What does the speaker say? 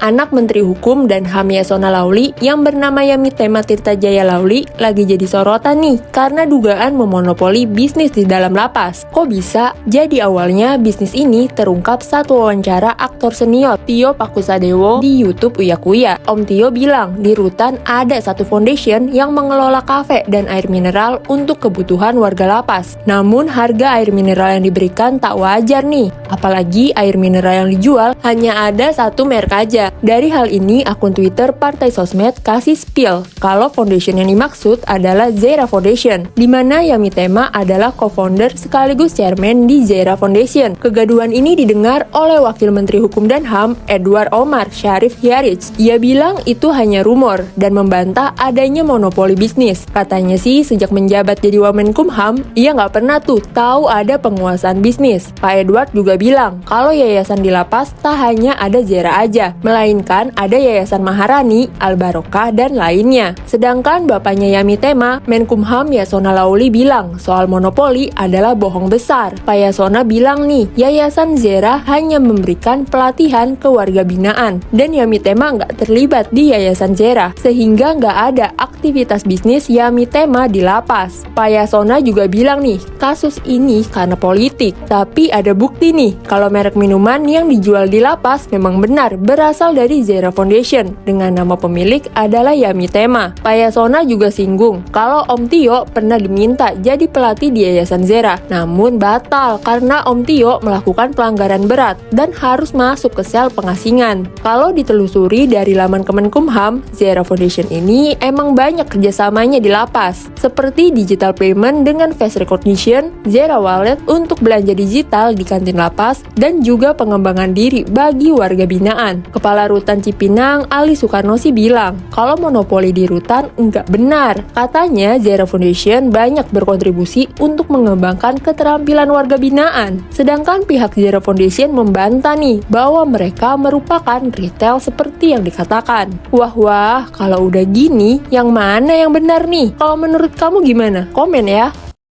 anak Menteri Hukum dan HAM Yasona Lauli yang bernama Yamitema Tirta Jaya Lauli lagi jadi sorotan nih karena dugaan memonopoli bisnis di dalam lapas. Kok bisa? Jadi awalnya bisnis ini terungkap saat wawancara aktor senior Tio Pakusadewo di YouTube Uya Kuya. Om Tio bilang di rutan ada satu foundation yang mengelola kafe dan air mineral untuk kebutuhan warga lapas. Namun harga air mineral yang diberikan tak wajar nih. Apalagi air mineral yang dijual hanya ada satu merek aja. Dari hal ini, akun Twitter Partai Sosmed kasih spill kalau foundation yang dimaksud adalah Zera Foundation, di mana Yamitema adalah co-founder sekaligus chairman di Zera Foundation. Kegaduhan ini didengar oleh Wakil Menteri Hukum dan HAM Edward Omar Syarif Hiarij. Ia bilang itu hanya rumor dan membantah adanya monopoli bisnis. Katanya sih sejak menjabat jadi Wamenkumham, ia nggak pernah tuh tahu ada penguasaan bisnis. Pak Edward juga bilang kalau yayasan di lapas tak hanya ada Zera aja, melainkan ada Yayasan Maharani, Al Barokah, dan lainnya. Sedangkan bapaknya Yamitema, Menkumham Yasona Lauli bilang soal monopoli adalah bohong besar. Pak Yasona bilang nih, Yayasan Zera hanya memberikan pelatihan ke warga binaan, dan Yamitema nggak terlibat di Yayasan Zera, sehingga nggak ada aktivitas bisnis Yamitema di lapas. Pak Yasona juga bilang nih, kasus ini karena politik, tapi ada bukti nih, kalau merek minuman yang dijual di lapas memang benar berasal dari Zera Foundation dengan nama pemilik adalah Yamitema. Pak Yasona juga singgung kalau Om Tio pernah diminta jadi pelatih di Yayasan Zera, namun batal karena Om Tio melakukan pelanggaran berat dan harus masuk ke sel pengasingan. Kalau ditelusuri dari laman Kemenkumham, Zera Foundation ini emang banyak kerjasamanya di lapas, seperti digital payment dengan face recognition, Zera Wallet untuk belanja digital di kantin lapas, dan juga pengembangan diri bagi warga binaan. Kepala Rutan Cipinang, Ali Soekarno sih bilang, kalau monopoli di rutan enggak benar. Katanya Zera Foundation banyak berkontribusi untuk mengembangkan keterampilan warga binaan. Sedangkan pihak Zera Foundation membantah nih, bahwa mereka merupakan retail seperti yang dikatakan. Wah, kalau udah gini, yang mana yang benar nih? Kalau menurut kamu gimana? Komen ya!